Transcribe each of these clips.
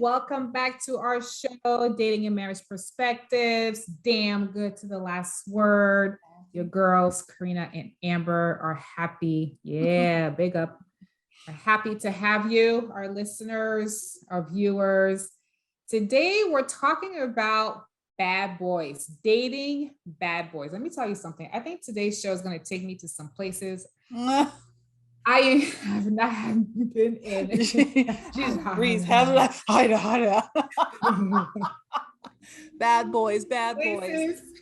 welcome back to our show, Dating and Marriage Perspectives. Damn good to the last word. Your girls, Karina and Amber, are happy. Yeah, big up. We're happy to have you, our listeners, our viewers. Today, we're talking about bad boys, dating bad boys. Let me tell you something. I think today's show is going to take me to some places I have not been in. She's breathes heavily. Bad boys.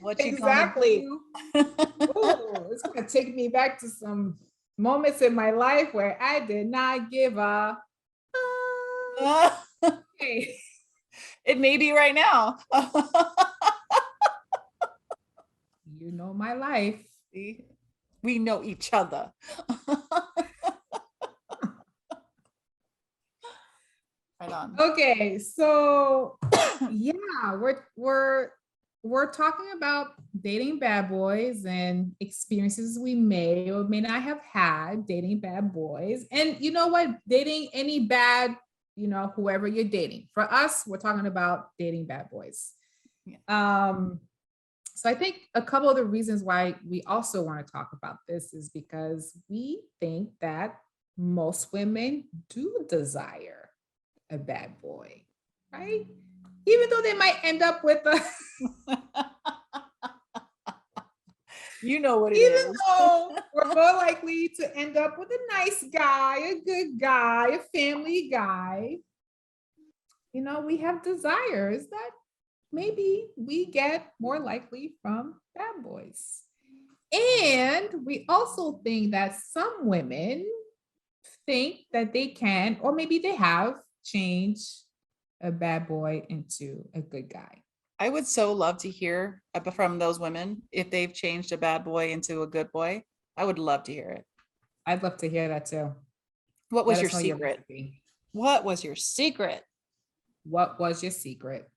What you exactly? Oh, it's gonna take me back to some moments in my life where I did not give a. Hey. It may be right now. You know my life. We know each other. Right on. Okay, so yeah, we're talking about dating bad boys and experiences we may or may not have had dating bad boys. And you know what? Dating any bad, whoever you're dating. For us, we're talking about dating bad boys. Yeah. So I think a couple of the reasons why we also want to talk about this is because we think that most women do desire a bad boy, right? Even though they might end up with a you know what it is. Even though we're more likely to end up with a nice guy, a good guy, a family guy, we have desires that maybe we get more likely from bad boys. And we also think that some women think that they can, or maybe they have, change a bad boy into a good guy. I would so love to hear from those women if they've changed a bad boy into a good boy. I would love to hear it. I'd love to hear that too. What was your secret? What was your secret? What was your secret?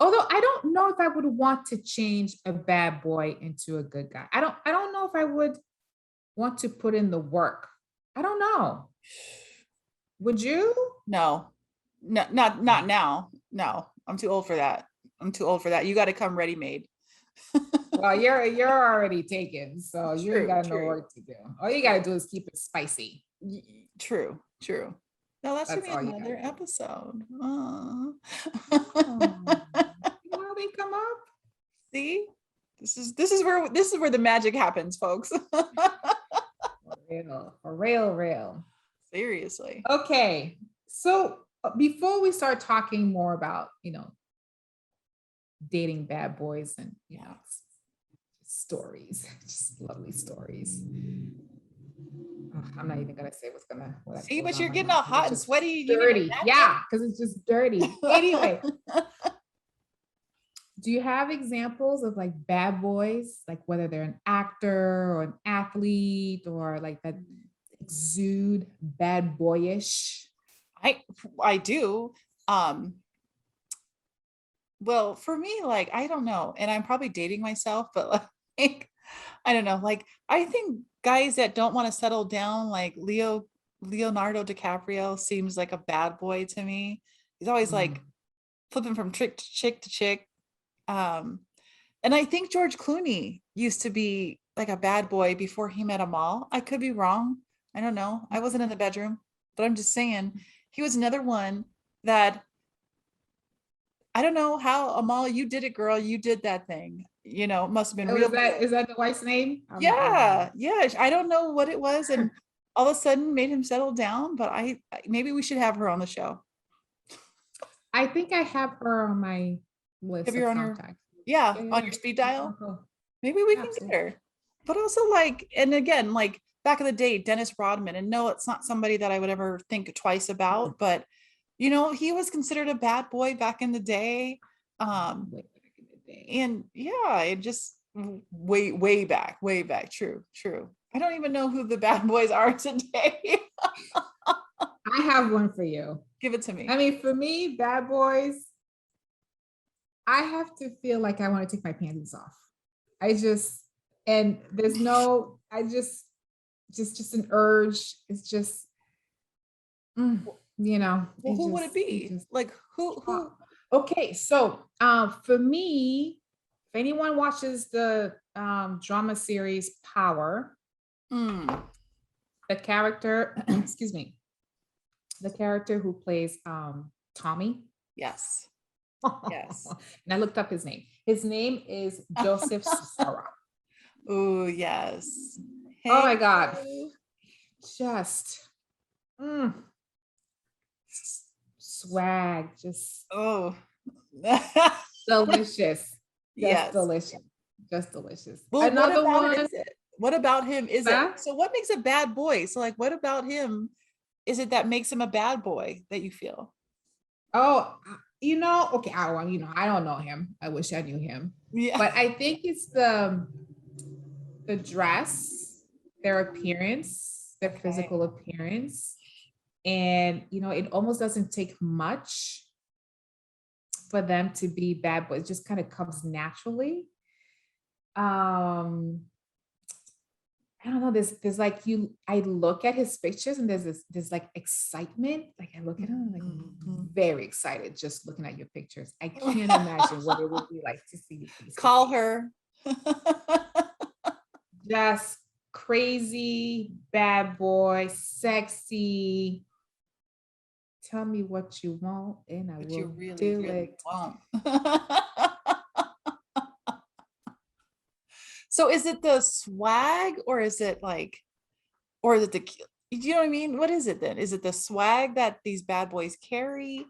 Although I don't know if I would want to change a bad boy into a good guy. I don't know if I would want to put in the work. I don't know. Would you? No, not now. No, I'm too old for that. You got to come ready-made. Well, you're already taken, so you ain't got no work to do. All you got to do is keep it spicy. True. No, that's gonna be another episode. Oh. How they come up? See, this is where the magic happens, folks. For real. Seriously. Okay, so before we start talking more about dating bad boys and stories, just lovely stories. I'm not even gonna say what see, but you're getting all hot and sweaty. Dirty, yeah, because it's just dirty. Anyway, do you have examples of like bad boys, like whether they're an actor or an athlete or like that exude bad boyish? I do. Well, for me, like, I don't know, and I'm probably dating myself, but like, I don't know, like, I think guys that don't want to settle down, like Leonardo DiCaprio seems like a bad boy to me. He's always like flipping from chick to chick. And I think George Clooney used to be like a bad boy before he met Amal. I could be wrong. I don't know. I wasn't in the bedroom, but I'm just saying he was another one that I don't know how. Amal, you did it, girl. You did that thing. Must have been real. Is that the wife's name? Yeah. I don't know what it was, and all of a sudden made him settle down. But maybe we should have her on the show. I think I have her on my list. Have you on her? Yeah, on your speed dial. Maybe we can get her. But also, like, and again, like back in the day, Dennis Rodman. And no, it's not somebody that I would ever think twice about, but. He was considered a bad boy back in the day. And yeah, it just way back. True. I don't even know who the bad boys are today. I have one for you. Give it to me. I mean, for me, bad boys, I have to feel like I want to take my panties off. And there's just an urge. It's just, you know, Well, who would it it be? just Like who? okay. So for me, if anyone watches the drama series Power, Mm, the character, excuse me, the character who plays Tommy. yes. Yes. And I looked up his name. His name is Joseph Sarah. Oh, yes. Oh Hey. my God. Just mm, swag, just Oh. delicious. Just Yes. delicious. Just delicious. Well, what Another about it one. is it? What about him is it? Huh? So what makes a bad boy? So like what about him is it that makes him a bad boy that you feel? Oh, okay. I don't know him. I wish I knew him. Yeah. But I think it's the dress, their appearance, their Okay. physical appearance. And it almost doesn't take much for them to be bad boys. It just kind of comes naturally. Um, I don't know. There's like I look at his pictures and there's like excitement. Like I look at him, I'm like Mhm. very excited just looking at your pictures. I can't imagine what it would be like to see you face to Call face. her. Just crazy, bad boy, sexy. Tell me what you want and I But you will really, do really it. won't. So is it the swag or is it like, or is it the, you know what I mean? What is it then? Is it the swag that these bad boys carry?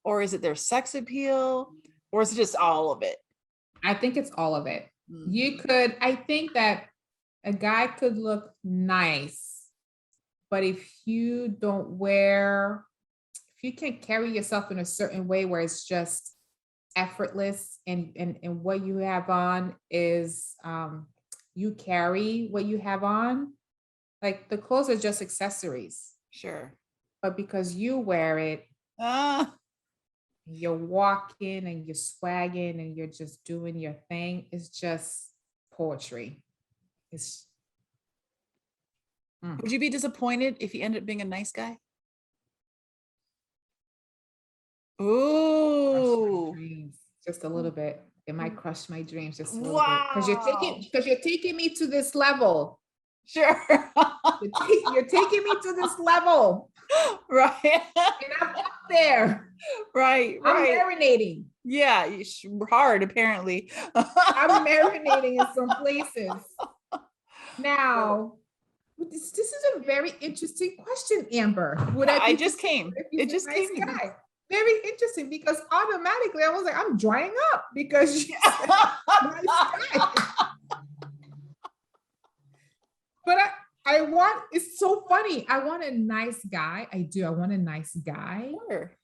Or is it their sex appeal? Or is it just all of it? I think it's all of it. Mhm. I think that a guy could look nice, but if you can't carry yourself in a certain way where it's just effortless and what you have on is you carry what you have on, like the clothes are just accessories, Sure. but because you wear it, Ah, you're walking and you're swagging and you're just doing your thing, it's just poetry. It's mm, would you be disappointed if he ended up being a nice guy? crush my Ooh. dreams just a little bit. It might crush my dreams just a little bit because Wow. you're taking me to this level. Sure. You're taking me to this level, Right. and I'm up there. Right, I'm right. marinating. Yeah, hard apparently. I'm marinating in some places. Now, this is a very interesting question, Amber. Would Yeah, I I be just disappointed came. if he's It a just nice came to me. guy? Very interesting because automatically I was like, I'm drying up because you said nice guy. But I want, it's so funny. I want a nice guy. I do. I want a nice guy. Sure.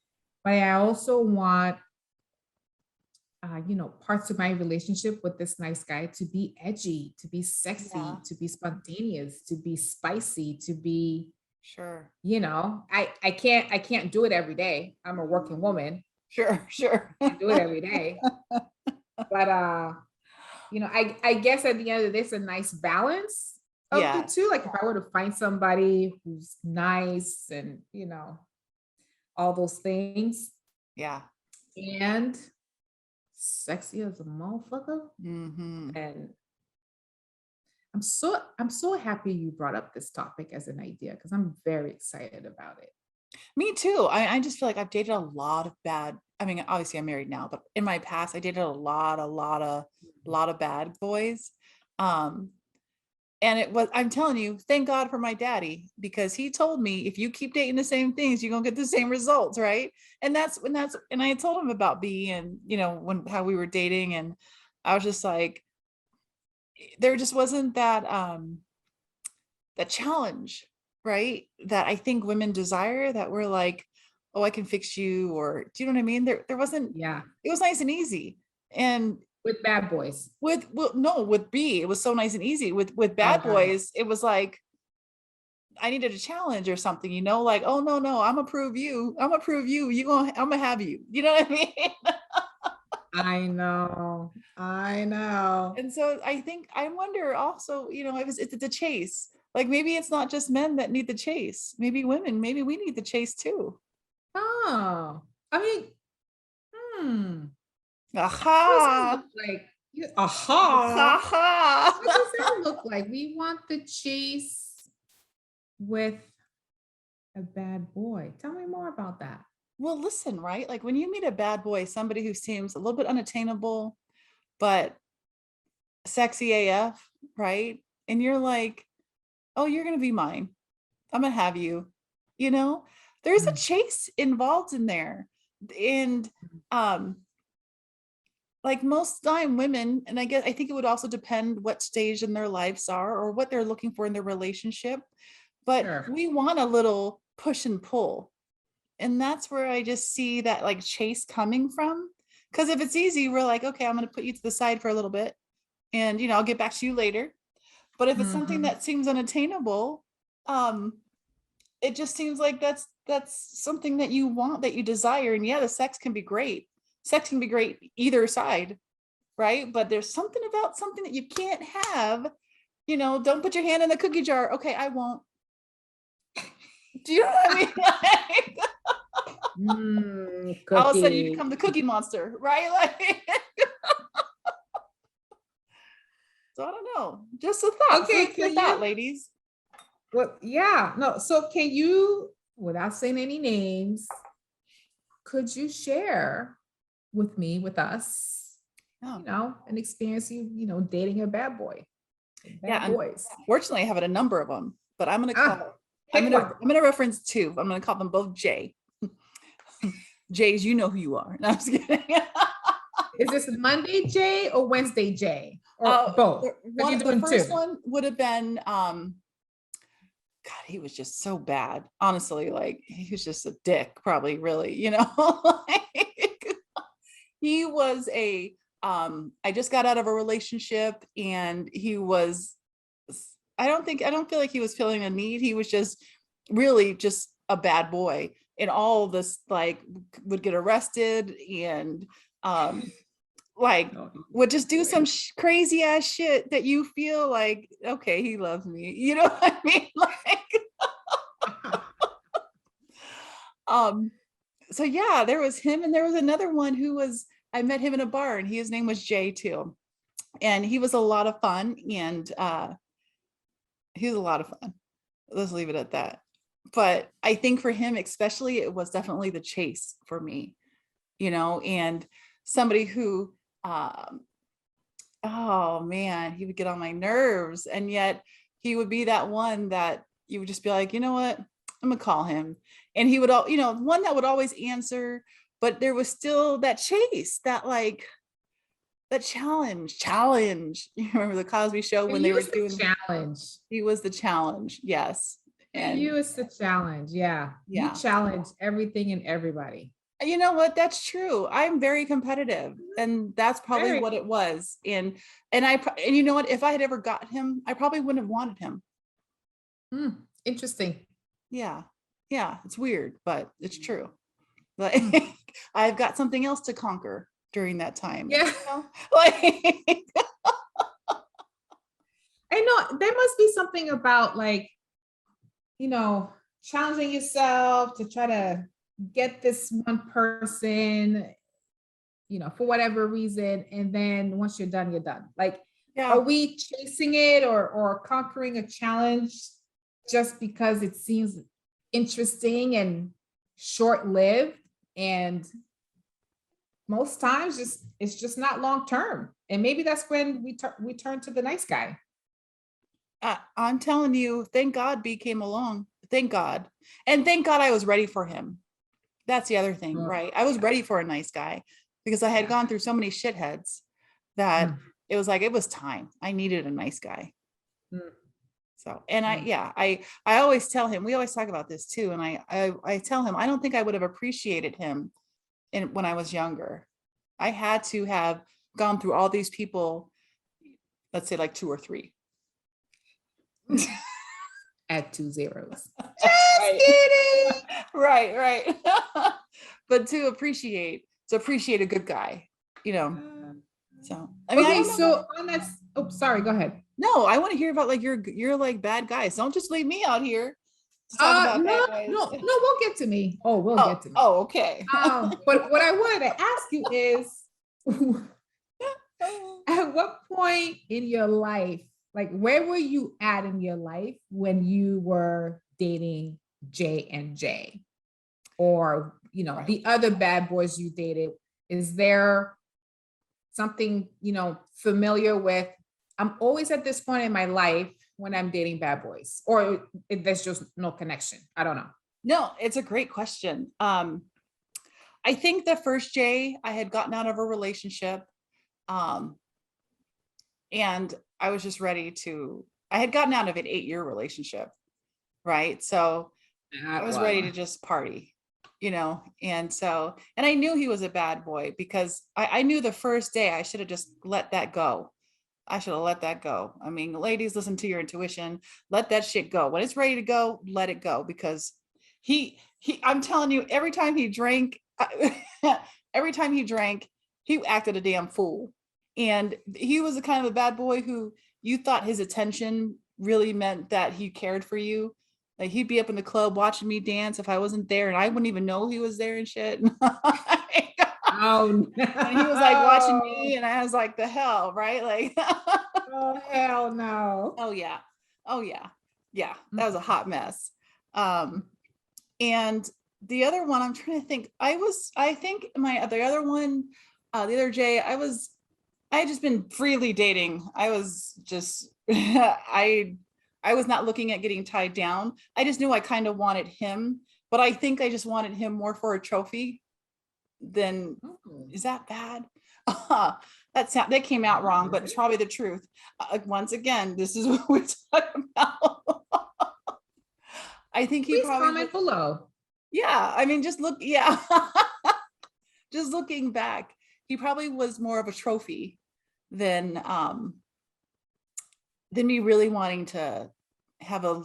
But I also want, parts of my relationship with this nice guy to be edgy, to be Yeah, sexy, to be spontaneous, to be spicy, to be, sure. I can't do it every day. I'm a working woman. Sure, sure. I can't do it every day. But I guess at the end of this, a nice balance of the Yeah, two. Like if I were to find somebody who's nice and all those things yeah. and sexy as a motherfucker. Hmm. And I'm so happy you brought up this topic as an idea because I'm very excited about it. Me too. I just feel like I've dated a lot of bad. I mean, obviously I'm married now, but in my past I dated a lot of bad boys. Um, and it was, I'm telling you, thank God for my daddy, because he told me if you keep dating the same things, you're gonna get the same results, right? And I told him about B and when how we were dating, and I was just like, there just wasn't that challenge, right? That I think women desire, that we're like, oh, I can fix you, or do you know what I mean? There wasn't, Yeah, it was nice and easy. And with bad boys. with, well, no, with B, it was so nice and easy. With Oh, bad got it. boys, it was like I needed a challenge or something, like, oh no, I'm gonna prove you, I'm gonna have you, you know what I mean? I know. I know. And so I wonder also, if it's the chase. Like maybe it's not just men that need the chase. Maybe women, maybe we need the chase too. Oh, I mean, what does that Aha. look like? Aha. Aha. What does that look like? We want the chase with a bad boy. Tell me more about that. Well, listen, right? Like when you meet a bad boy, somebody who seems a little bit unattainable, but sexy AF, right? And you're like, oh, you're going to be mine. I'm going to have you, you know, there's a Mm, chase involved in there. And, um, like most time women, and I think it would also depend what stage in their lives are or what they're looking for in their relationship, but sure. we want a little push and pull. And that's where I just see that like chase coming from. Because if it's easy, we're like, okay, I'm going to put you to the side for a little bit and, I'll get back to you later. But if it's something Mhm. that seems unattainable, um, it just seems like that's something that you want, that you desire. And yeah, the sex can be great. Sex can be great either side, right? But there's something about something that you can't have. Don't put your hand in the cookie jar. Okay, I won't. Do you know what I mean? Like, all of a sudden you Cookie. become the cookie monster, right? Like, so I don't know. Just a thought. Okay, Food for can thought, you? ladies. Well, yeah, no. So, can you, without saying any names, could you share with me, with us, Oh, an experience dating a bad boy, yeah. bad boys? Unfortunately, I have a number of them, but Ah, pick one. I'm gonna reference two. I'm gonna call them both J. J's, you know who you are. No, I'm just kidding. Is this Monday J or Wednesday J or both? Because you're The doing first two. one would have been God, he was just so bad. Honestly, like he was just a dick, probably really. Like, he was I just got out of a relationship and he was I don't feel like he was feeling a need. He was just really just a bad boy. And all this like would get arrested and like No, would just do boy. some crazy ass shit that you feel like, okay, he loves me. You know what I mean? Like, um, so yeah, there was him, and there was another one who was, I met him in a bar, and his name was Jay too. And he was a lot of fun, and he was a lot of fun. Let's leave it at that. But I think for him, especially, it was definitely the chase for me, and somebody who oh man, he would get on my nerves. And yet he would be that one that you would just be like, you know what? I'm gonna call him. And he would all, one that would always answer, but there was still that chase, that like that challenge. You remember the Cosby Show when they You were is the doing, challenge. he was the challenge. Yes. And You is the challenge. Yeah. You yeah. challenge everything and everybody. You know what? That's true. I'm very competitive, and that's probably Very what it was. And you know what? If I had ever got him, I probably wouldn't have wanted him. interesting. Yeah. Yeah. It's weird, but it's true. Like Mm. I've got something else to conquer during that time. Yeah. Like I know there must be something about like, challenging yourself to try to get this one person, for whatever reason. And then once you're done, you're done. Like, are yeah. we chasing it or conquering a challenge just because it seems interesting and short-lived? And most times it's just not long term. And maybe that's when we turn to the nice guy. I'm telling you, thank God B came along. Thank God. And thank God I was ready for him. That's the other thing, Oh, right? I was yeah. ready for a nice guy because I had Yeah. gone through so many shitheads that Mm, it was like it was time. I needed a nice guy. mm, So, and mm. I always tell him, we always talk about this too. And I tell him, I don't think I would have appreciated him when I was younger. I had to have gone through all these people, let's say like two or three. Add two zeros. Just Right. kidding. Right, right. But to appreciate a good guy, you know. So, I mean, I Okay, don't know. so on that, oh, sorry, go ahead. No, I want to hear about like your like bad guys. Don't just leave me out here. to talk about No, bad boys? no, we'll get to me. Oh, we'll Oh, get to me. oh, okay. But what I wanted to ask you is, at what point in your life, like where were you at in your life when you were dating J and J, or Right. the other bad boys you dated? Is there something familiar with? I'm always at this point in my life when I'm dating bad boys, or there's just no connection. I don't know. No, it's a great question. I think the first J, I had gotten out of a relationship. And I was just ready I had gotten out of an 8-year relationship. Right. So I was ready to just party, and I knew he was a bad boy because I knew the first day I should have just let that go. I should have let that go. I mean, ladies, listen to your intuition, let that shit go. When it's ready to go, let it go, because I'm telling you, every time he drank, he acted a damn fool. And he was the kind of a bad boy who you thought his attention really meant that he cared for you. Like he'd be up in the club watching me dance if I wasn't there, and I wouldn't even know he was there and shit. Oh, no. And he was like watching me, and I was like, the hell, right? Like, oh, hell no. oh yeah. Oh yeah. Yeah. That was a hot mess. And the other one, I'm trying to think, I think the other one, the other Jay, I had just been freely dating. I was just, I was not looking at getting tied down. I just knew I kind of wanted him, but I think I just wanted him more for a trophy than, is that bad? That came out wrong, but it's probably the truth. Once again, this is what we're talking about. I think he Please probably comment below. Yeah, I mean, just looking back, he probably was more of a trophy than me really wanting to have a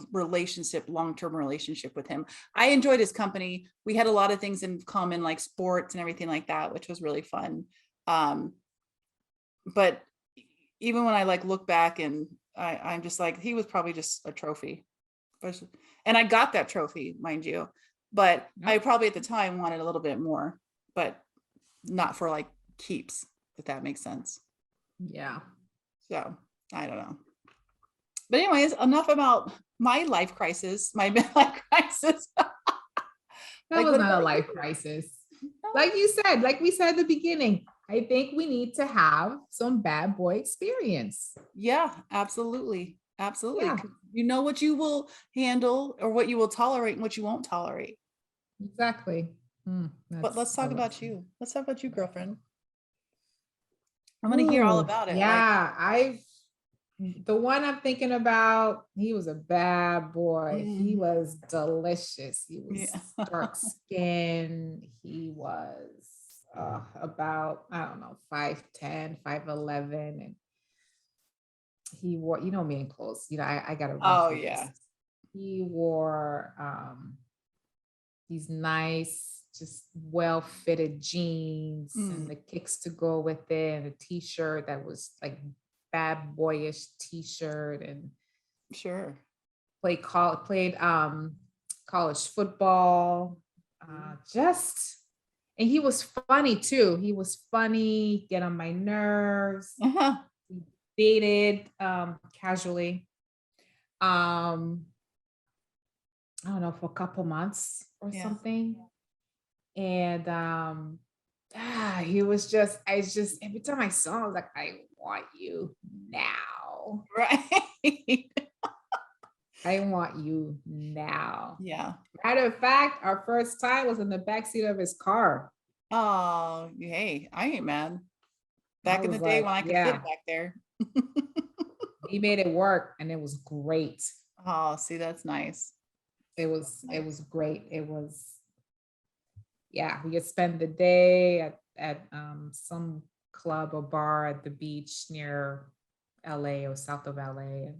long-term relationship with him. I enjoyed his company. We had a lot of things in common, like sports and everything like that, which was really fun. But even when I look back, and I'm just like, he was probably just a trophy. And I got that trophy, mind you, but I probably at the time wanted a little bit more, but not for keeps, if that makes sense. Yeah. So I don't know. But anyways, enough about my life crisis, my midlife crisis. That was not a life crisis. Like you said, like we said at the beginning, I think we need to have some bad boy experience. Yeah, absolutely. Absolutely. Yeah. You know what you will handle, or what you will tolerate, and what you won't tolerate. Exactly. But let's talk about you. Let's talk about you, girlfriend. I'm going to hear all about it. Yeah, the one I'm thinking about, he was a bad boy. He was delicious. He was dark skin. He was about, I don't know, 5'10", 5'11", and he wore, me in clothes. I gotta run through this. He wore these nice, just well-fitted jeans and the kicks to go with it, and a t-shirt that was like bad boyish t-shirt, and sure played college football. And he was funny too. He was funny, get on my nerves. We dated casually. I don't know, for a couple months or something. And he was just, every time I saw him, I was like, I want you now. Right. I want you now. Yeah. Matter of fact, our first time was in the backseat of his car. Oh, hey, I ain't mad. Back in the day when I could fit it back there. He made it work, and it was great. Oh, see, that's nice. It was great. It was, we could spend the day at some club or bar at the beach near LA or south of LA.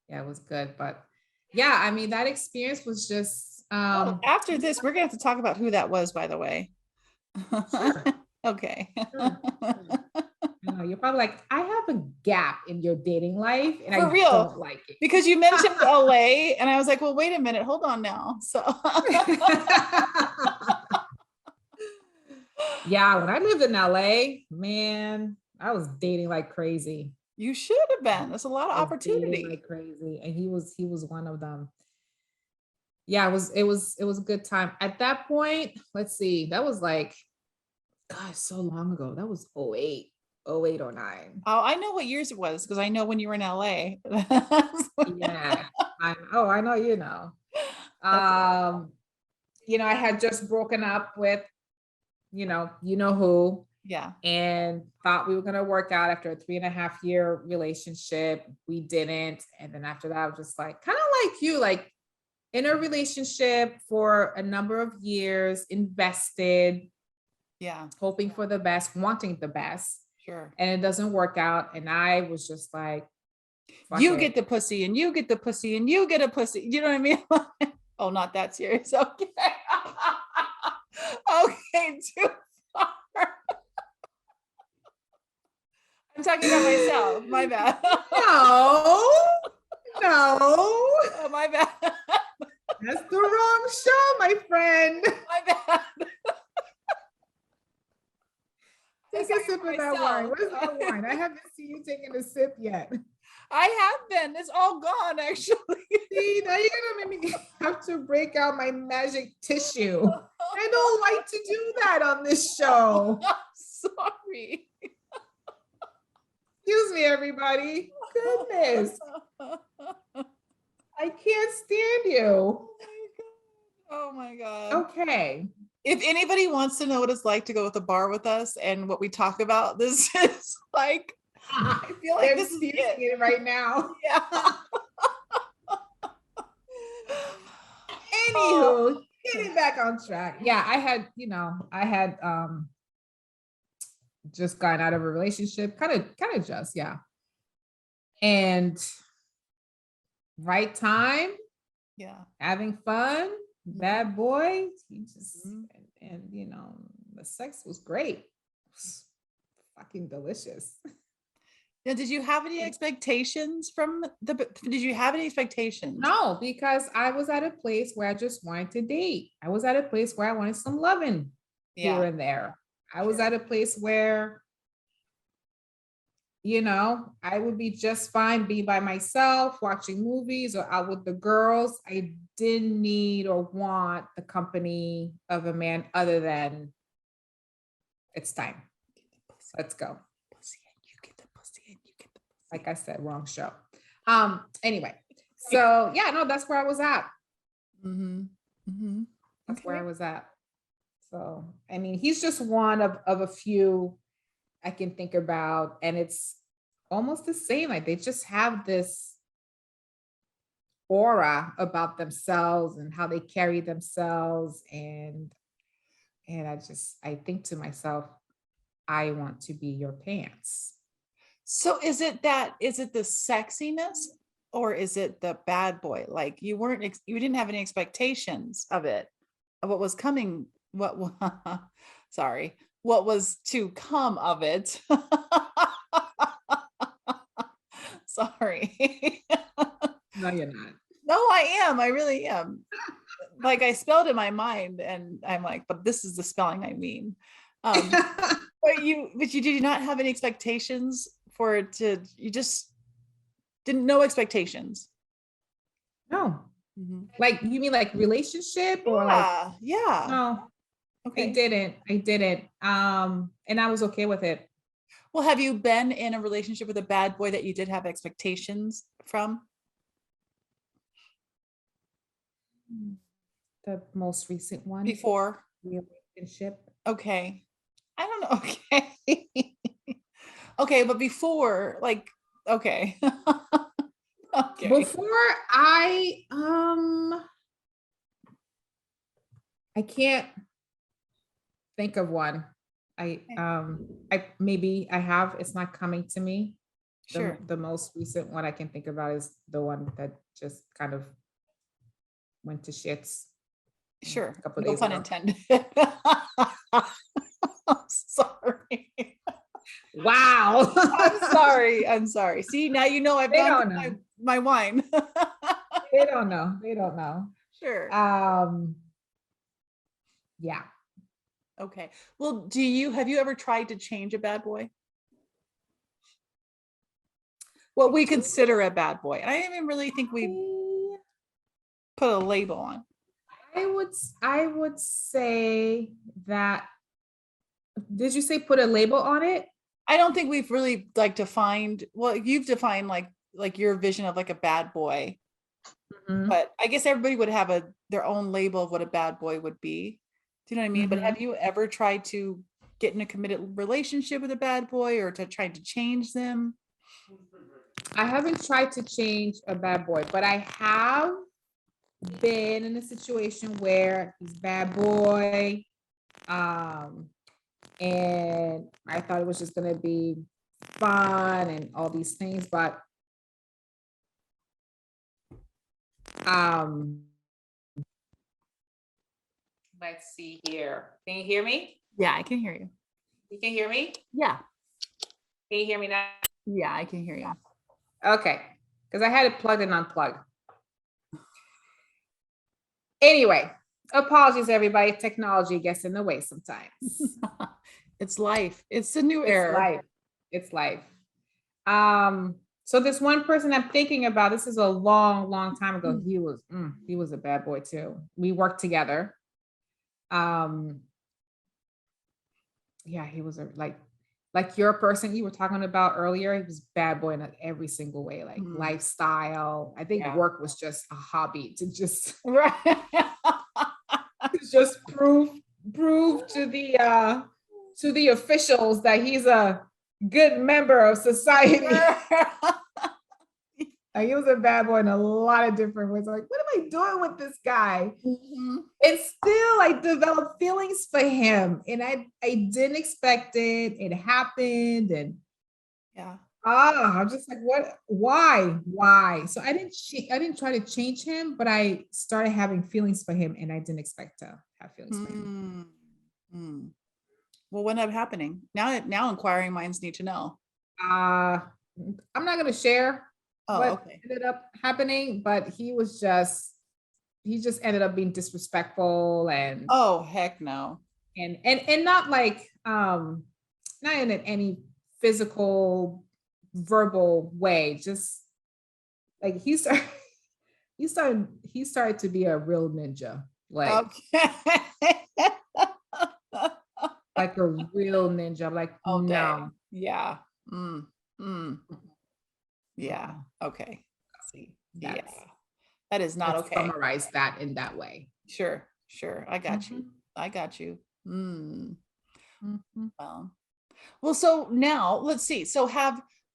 And it was good. But I mean, that experience was just after this, we're gonna have to talk about who that was, by the way. Sure. Okay. Sure. No, you're probably like, I have a gap in your dating life and For I real. don't like it. Because you mentioned LA and I was like, well, wait a minute, hold on now. So Yeah, when I lived in LA, man, I was dating like crazy. you should have been. There's a lot of I was dating opportunity. like crazy. And he was one of them. Yeah, it was a good time. At that point, let's see, that was like, gosh, so long ago. That was 08, 08 or 09. Oh, I know what years it was because I know when you were in LA. Yeah. I know you know. That's awesome. Um, I had just broken up with, you know who, Yeah. and thought we were gonna work out after a 3.5 year relationship. We didn't. And then after that, I was just like, kind of like you, like in a relationship for a number of years, invested, Yeah. hoping for the best, wanting the best, Sure. and it doesn't work out. And I was just like, fuck You it. get the pussy and you get the pussy and you get a pussy. You know what I mean? Oh, not that serious. Okay. Okay, too far. I'm talking about myself. My bad. No, no, Oh, my bad. that's the wrong show, my friend. My bad. Take a sip of that wine. Where's that wine? I haven't seen you taking a sip yet. I have been. It's all gone, actually. See, now you're gonna make me have to break out my magic tissue. I don't like to do that on this show. Sorry. Excuse me, everybody. Goodness, I can't stand you. Oh my God. Okay. If anybody wants to know what it's like to go to the bar with us and what we talk about, this is like, I feel like I'm this is experiencing it right now. Yeah. Anywho, getting back on track. Yeah, I had just gotten out of a relationship, kind of just, yeah. And right time, Yeah. having fun, bad boy. He just Mhm. and the sex was great. It was fucking delicious. Now, did you have any expectations did you have any expectations? No, because I was at a place where I just wanted to date. I was at a place where I wanted some loving here Yeah. and there. I was at a place where, I would be just fine being by myself, watching movies or out with the girls. I didn't need or want the company of a man other than it's time. Let's go. Pussy and you get the pussy and you get the pussy. Like I said, wrong show. Anyway, so yeah, no, that's where I was at. Mm-hmm. Mm-hmm. That's where I was at. So, I mean, he's just one of a few I can think about, and it's almost the same. Like they just have this aura about themselves and how they carry themselves, and I think to myself, I want to be your pants. So is it the sexiness or is it the bad boy? Like you didn't have any expectations of it, of what was coming, sorry, what was to come of it. Sorry. No, you're not. No, I am. I really am. Like I spelled in my mind and I'm like, but this is the spelling I mean. But you did not have any expectations for it you just didn't know expectations. No. Mhm. Like you mean like relationship or like Yeah. no, Okay. I didn't. And I was okay with it. Well, have you been in a relationship with a bad boy that you did have expectations from? The most recent one. Before? Relationship. Okay. I don't know. Okay. Okay, but before, like, okay. Okay. Before I can't think of one. I maybe I have, it's not coming to me. Sure. The most recent one I can think about is the one that just kind of went to shits Sure. a couple No days pun ago. intended. Sorry. Wow. sorry. I'm sorry. See, now you know I've They gone don't through know. my wine. They don't know. They don't know. Sure. Yeah. Okay. Well, have you ever tried to change a bad boy? What we consider a bad boy. And I didn't even really think we put a label on. I would say that, did you say put a label on it? I don't think we've really like defined, well, you've defined like your vision of like a bad boy, Mhm. but I guess everybody would have their own label of what a bad boy would be. Do you know what I mean? But have you ever tried to get in a committed relationship with a bad boy or to try to change them? I haven't tried to change a bad boy, but I have been in a situation where he's bad boy, and I thought it was just gonna be fun and all these things, but um let's see here. Can you hear me? Yeah, I can hear you. You can hear me? Yeah. Can you hear me now? Yeah, I can hear you. Okay, because I had it plugged and unplugged. Anyway, apologies, everybody. Technology gets in the way sometimes. It's life. It's a new It's era. life. It's life. So this one person I'm thinking about, this is a long, long time ago. He was a bad boy too. We worked together. Yeah, he was like your person you were talking about earlier. He was bad boy in every single way, like lifestyle. I think work was just a hobby to just Right. to just prove to the officials that he's a good member of society. Like, he was a bad boy in a lot of different ways. Like, what am I doing with this guy? And still, I developed feelings for him, and I didn't expect it. It happened, and I'm just like, what? Why? So I didn't try to change him, but I started having feelings for him, and I didn't expect to have feelings for him. Well, what ended up happening? Now inquiring minds need to know. I'm not gonna share what Okay. ended up happening, but he just ended up being disrespectful and Oh, heck no. and not like not in any physical verbal way, just like he started to be a real ninja, like Okay. like a real ninja. Like, Okay. no. Yeah. Yeah. Okay. See. Yeah. That is not Let's okay. summarize that in that way. Sure. I got you. I got you. Well, so now let's see. So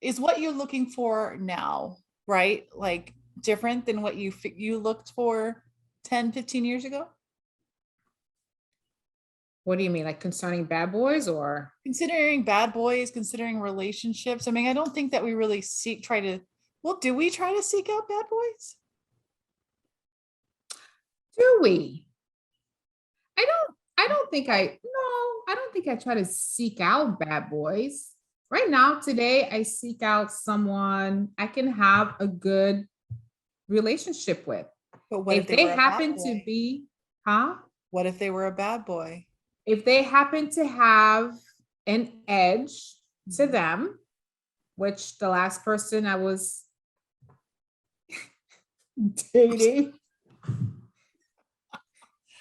is what you're looking for now, right? Like different than what you looked for 10, 15 years ago? What do you mean, like concerning bad boys or? Considering bad boys, considering relationships. I mean, I don't think that we really do we try to seek out bad boys? Do we? I don't think I don't think I try to seek out bad boys. Right now, today, I seek out someone I can have a good relationship with. But what if If they they were a bad happen to boy? be, huh? What if they were a bad boy? If they happen to have an edge to them, which the last person I was dating,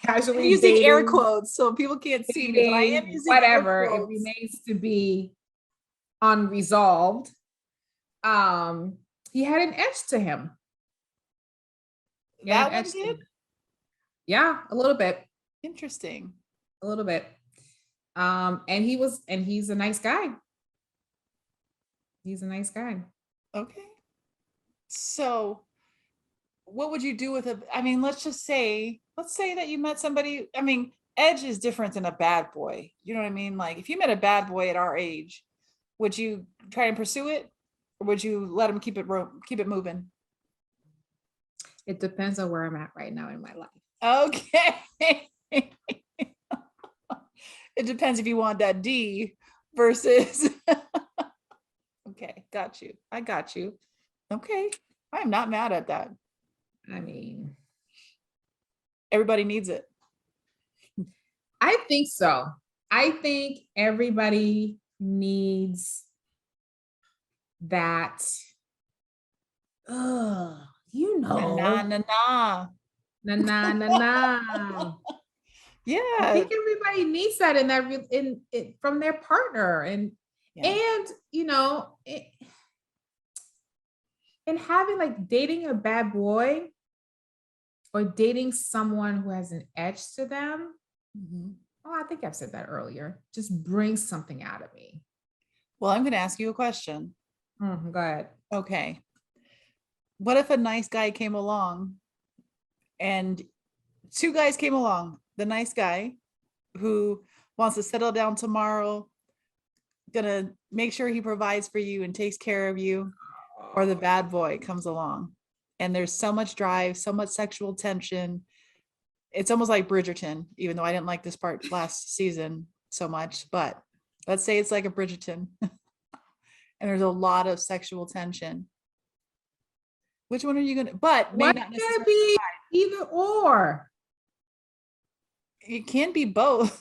casually I'm using air dating, quotes so people can't see me, but I am using whatever, air it quotes. remains to be unresolved. He had an edge to him. That one did? Yeah, a little bit. Interesting. A little bit. And he's a nice guy. He's a nice guy. Okay. So what would you do with I mean, let's say that you met somebody. I mean, edge is different than a bad boy. You know what I mean? Like if you met a bad boy at our age, would you try and pursue it? Or would you let him keep it moving? It depends on where I'm at right now in my life. Okay. It depends if you want that D versus okay. got you. I got you. Okay. I am not mad at that. I mean, Everybody needs it. I think so. I think everybody needs that. You Na know, na na. na na na na. I Yeah. think everybody needs that in that in it from their partner, Yeah. and you know, and having like dating a bad boy or dating someone who has an edge to them. Mhm. Oh, I think I've said that earlier. Just brings something out of me. Well, I'm going to ask you a question. Go ahead. Okay. What if a nice guy came along and two guys came along? The nice guy who wants to settle down tomorrow, gonna make sure he provides for you and takes care of you, or the bad boy comes along and there's so much drive, so much sexual tension. It's almost like Bridgerton, even though I didn't like this part last season so much, but let's say it's like a Bridgerton and there's a lot of sexual tension. Which one are you gonna, but Why maybe not can't it necessarily, be either or? it can be both.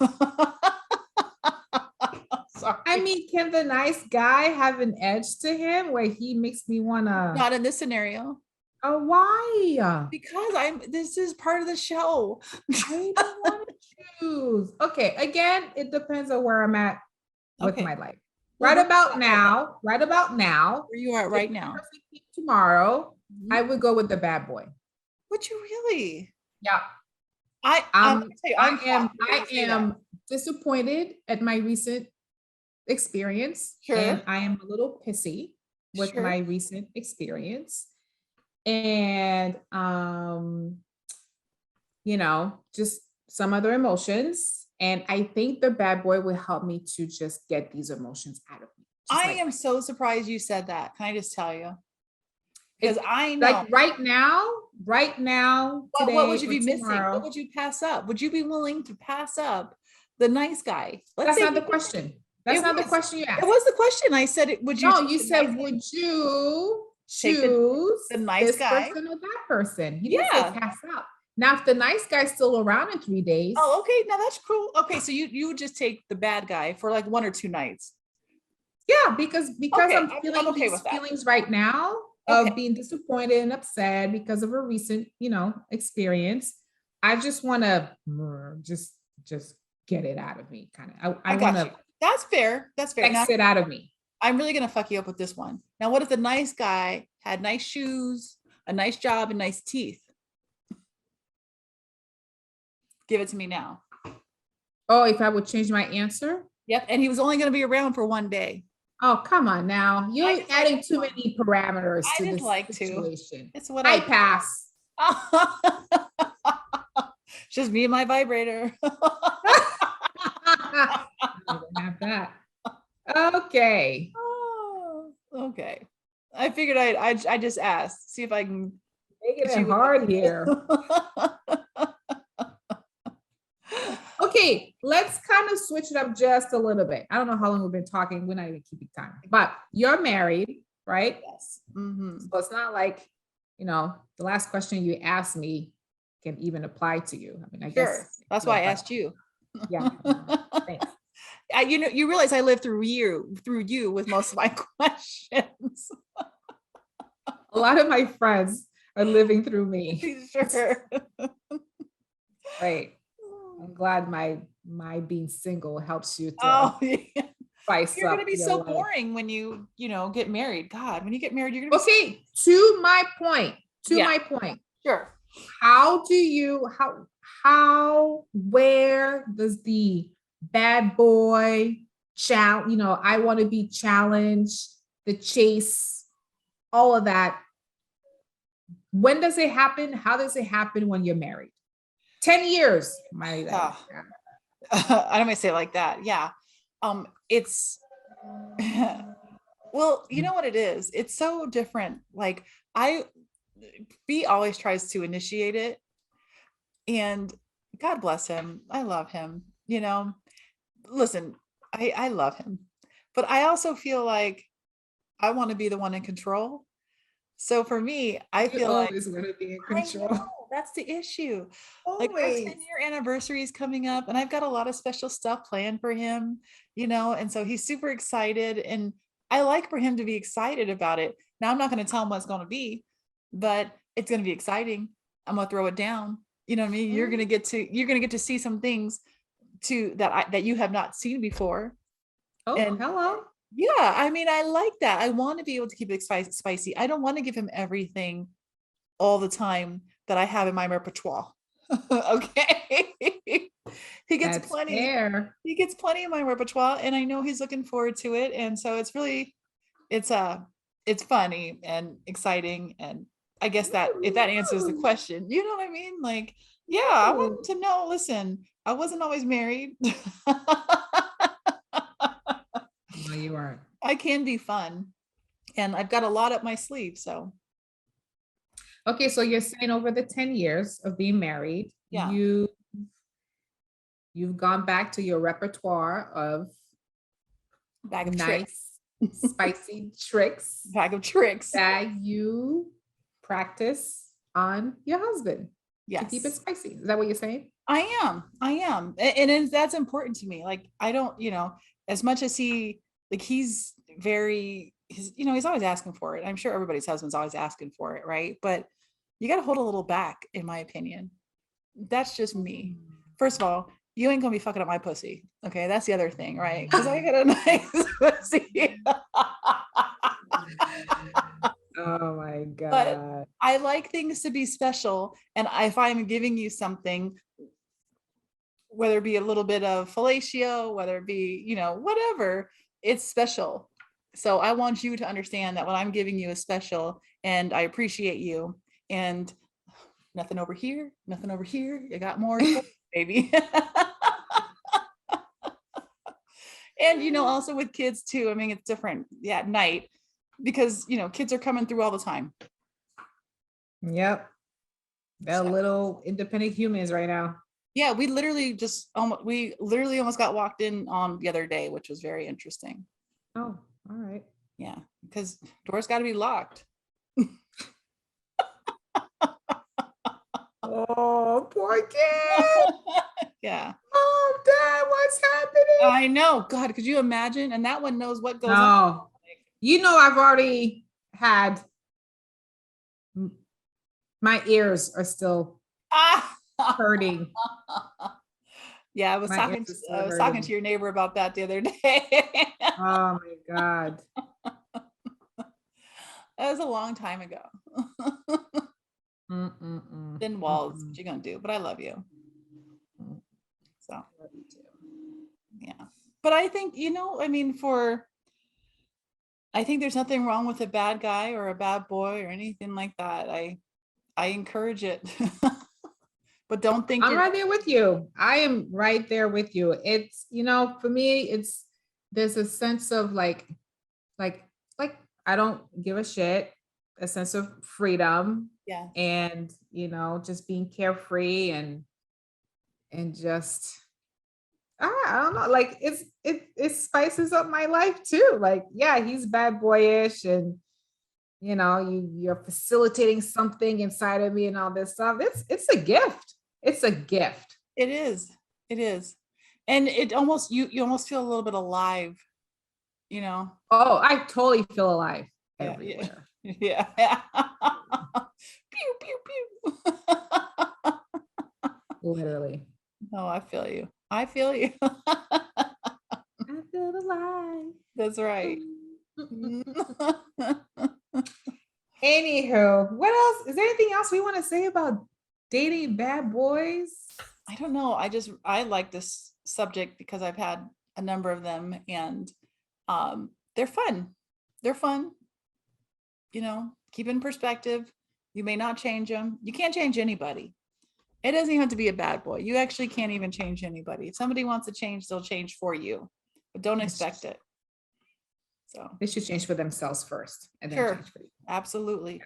I Sorry. mean, can the nice guy have an edge to him where he makes me wanna? Not in this scenario. Oh, why? Because this is part of the show. I don't want to choose. Okay, again, it depends on where I'm at with Okay. my life. Well, Right about now, where you are if right the now. person came tomorrow, Mhm. I would go with the bad boy. Would you really? Yeah. I'm gonna tell you, I'm shocked to hear I you say that. am disappointed at my recent experience, Sure, and I am a little pissy with sure. my recent experience. And you know, just some other emotions. And I think the bad boy will help me to just get these emotions out of me. Just I like am so surprised you said that. Can I just tell you? Because it, I like know. right now, What would today you or be missing? What tomorrow. would you pass up? Would you be willing to pass up the nice guy? Let's That's say not the question. That's it not the was. question you It asked. was the question. I said, would you No, take you the nice said, guy? would you Take choose the nice this guy? person or that person? You didn't say Yeah. pass out. Now, if the nice guy's still around in 3 days, Oh, okay. Now that's cool. Okay, so you would just take the bad guy for like 1 or 2 nights. yeah, because Okay, I'm I'm feeling okay these with that. feelings right now Okay, of being disappointed and upset because of a recent, you know, experience. I just want to just get it out of me, kind of. I I want got you. to That's fair. That's fair. Now exit out of me. I'm really gonna fuck you up with this one. Now, what if the nice guy had nice shoes, a nice job, and nice teeth? Give it to me now. Oh, if I would change my answer? Yep. And he was only gonna be around for one day. Oh, come on now. I You're just like adding too to. many parameters I to just this like to. situation. It's what I I pass. Just me and my vibrator. I don't have that. Okay. Oh, okay. I figured I just asked, see if I can Making get it you with hard here. it. Okay, let's kind of switch it up just a little bit. I don't know how long we've been talking. We're not even keeping time, but you're married, right? Yes. Mm-hmm. So it's not like, you know, the last question you asked me can even apply to you. I mean, I Sure. guess, That's yeah, why I but asked you. yeah, thanks. You know, you realize I lived through you with most of my questions. A lot of my friends are living through me. Sure. Right. I'm glad my being single helps you to Oh, yeah. spice You're gonna up be your so life. boring when you know get married. God, when you get married, you're gonna be Okay, to my point. To yeah, my point. sure. How do you how where does the bad boy challenge, you know, I want to be challenged, the chase, all of that? When does it happen? How does it happen when you're married? 10 years. My Yeah. I don't want to say it like that. Yeah. It's well, you know what it is? It's so different. Like I B always tries to initiate it, and God bless him. I love him. You know, listen, I love him, but I also feel like I want to be the one in control. So for me, I You feel like always want to be in I know control. that's the issue. Like our Always. 10-year anniversary is coming up and I've got a lot of special stuff planned for him, and so he's super excited and I like for him to be excited about it. Now I'm not going to tell him what it's going to be, but it's going to be exciting. I'm going to throw it down. You know what I mean? You're going to get to see some things too that you have not seen before. Oh, And hello. yeah, I mean, I like that. I want to be able to keep it spicy. I don't want to give him everything all the time that I have in my repertoire. Okay. He gets That's plenty. fair. He gets plenty in my repertoire and I know he's looking forward to it. And so it's it's funny and exciting. And I guess that if that answers the Woo. question, you know what I mean? Like, yeah, I want Woo. him to know, listen, I wasn't always married. No, you aren't. I can be fun and I've got a lot up my sleeve. So Okay, so you're saying over the 10 years of being married, yeah, you've gone back to your repertoire of bag of tricks, nice, spicy tricks bag of tricks. that you practice on your husband to keep it Yes. spicy. Is that what you're saying? I am. That's important to me. Like, I don't, as much as he's very, he's always asking for it. I'm sure everybody's husband's always asking for it, right? But you got to hold a little back, in my opinion. That's just me. First of all, you ain't gonna be fucking up my pussy. Okay, that's the other thing, right? Because I got a nice pussy. Oh my But God. I like things to be special. And if I'm giving you something, whether it be a little bit of fellatio, whether it be, whatever, it's special. So I want you to understand that what I'm giving you is special and I appreciate you. And nothing over here, nothing over here. You got more, baby. And, also with kids too. I mean, it's different at night because, kids are coming through all the time. Yep. They're So, little independent humans right now. yeah, we literally almost got walked in on the other day, which was very interesting. Oh, all right. Yeah, because doors got to be locked. Oh, poor kid. Yeah, Oh, Dad, what's happening? I know. God, could you imagine? And that one knows what goes on. No, I've already had, my ears are still Ah! hurting. Yeah, I was My talking ears to, are still I was talking hurting. to your neighbor about that the other day. Oh my God. That was a long time ago. Mm-mm-mm. Thin walls, what Mm-mm. you gonna do? But I love you. Mm. So Love you too. yeah. But I think, I mean, I think there's nothing wrong with a bad guy or a bad boy or anything like that. I encourage it. But don't think I'm you're right there with you. I am right there with you. It's, for me, there's a sense of like, like I don't give a shit, a sense of freedom yeah. and, just being carefree and just, I don't know, like it spices up my life too. Like, yeah, he's bad boyish and you're facilitating something inside of me and all this stuff. It's a gift. It's a gift. It is. It is. And it almost you almost feel a little bit alive, you know. Oh, I totally feel alive Yeah, yeah. everywhere. Yeah. Yeah. Pew pew pew. Literally. No, I feel you. I feel you. I feel alive. That's right. Anywho, what else? Is there anything else we want to say about dating bad boys? I don't know. I like this subject because I've had a number of them and they're fun. They're fun. Keep in perspective. You may not change them. You can't change anybody. It doesn't even have to be a bad boy. You actually can't even change anybody. If somebody wants to change, they'll change for you, but don't expect it. So They should change for themselves first and then sure. change for you. Absolutely.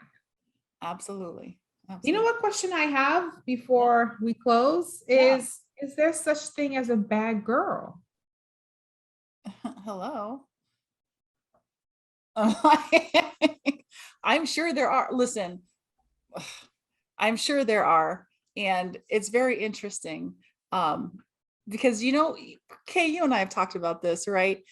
Absolutely. You know what question I have before we close is there such thing as a bad girl? Hello. I'm sure there are. Listen, I'm sure there are. And it's very interesting. Because Kay, you and I have talked about this, right?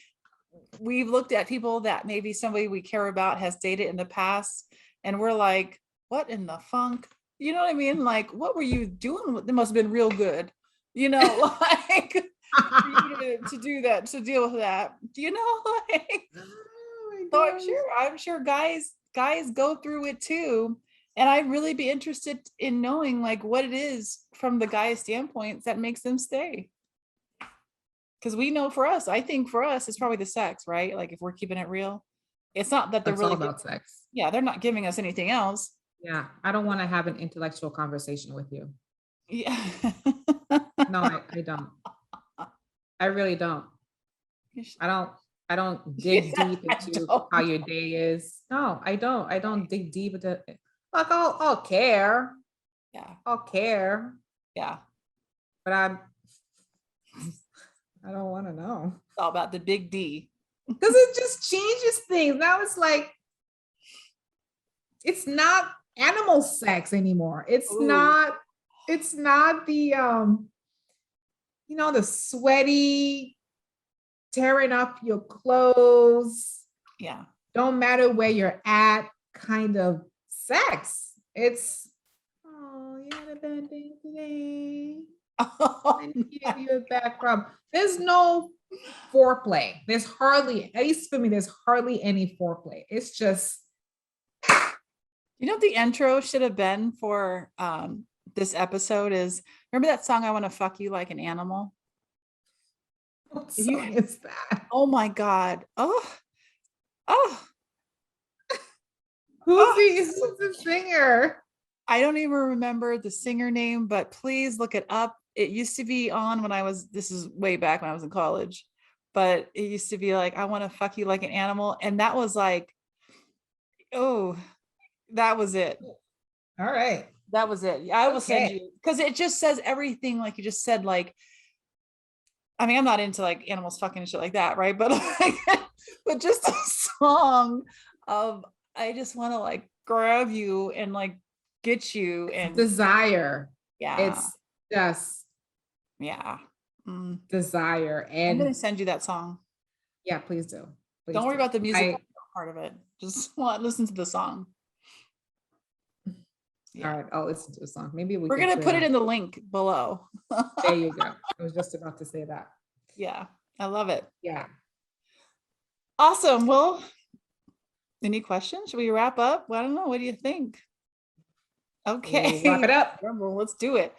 We've looked at people that maybe somebody we care about has dated in the past, and we're like, what in the funk? You know what I mean? Like, what were you doing? It must have been real good, like for you to do that, to deal with that, like. Oh So my gosh. I'm sure guys go through it too. And I'd really be interested in knowing like what it is from the guy's standpoint that makes them stay. Because we know for us, I think for us, it's probably the sex, right? Like if we're keeping it real, it's not that they're It's all really, about sex. yeah, they're not giving us anything else. Yeah. I don't want to have an intellectual conversation with you. Yeah. No, I don't. I really don't. I don't I don't dig Yeah, deep I into don't. how your day is. No, I don't. I don't dig deep into like I'll care. Yeah. I'll care. Yeah. But I don't want to know. It's all about the big D. Because it just changes things. Now it's like it's not animal sex anymore. Ooh, It's not the the sweaty tearing up your clothes, yeah. don't matter where you're at kind of sex. It's, oh, you had a bad day today. Oh, Let me give you a back rub. There's no foreplay. There's hardly, at least for me, there's hardly any foreplay. It's just, what the intro should have been for this episode is, remember that song I want to fuck you like an animal? what If you song is that? Oh my God. Oh, oh. Who's the singer? I don't even remember the singer name, but please look it up. It used to be on this is way back when I was in college, but it used to be like, I want to fuck you like an animal. And that was like, oh, that was it. All right. That was it. I will send Okay. you, because it just says everything like you just said. Like, I mean, I'm not into like animals fucking and shit like that, right? But like, but just a song of I just want to like grab you and like get you and Desire. yeah, It's just yeah. Mm. desire. I'm gonna And send you that song. yeah, please do. Don't Please worry do. about the music I part of it. Just want listen to the song. All Yeah. right, I'll listen to a song. Maybe we We're could gonna put it in the link below. there you go. I was just about to say that. Yeah, I love it. Yeah. Awesome. Well, any questions? Should we wrap up? Well, I don't know. What do you think? We'll wrap Okay. it up. Well, let's do it.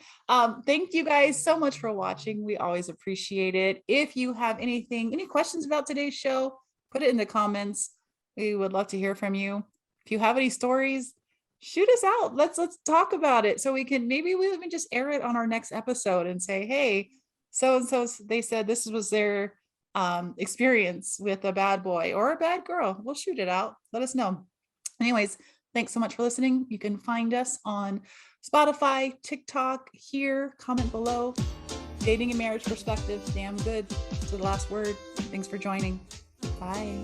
Thank you guys so much for watching. We always appreciate it. If you have any questions about today's show, put it in the comments. We would love to hear from you. If you have any stories, shoot us out. Let's talk about it so we can maybe we even just air it on our next episode and say, hey, so and so they said this was their experience with a bad boy or a bad girl. We'll shoot it out. Let us know. Anyways, thanks so much for listening. You can find us on Spotify, TikTok, here, comment below. Dating and marriage perspectives, damn good. To the last word. Thanks for joining. Bye.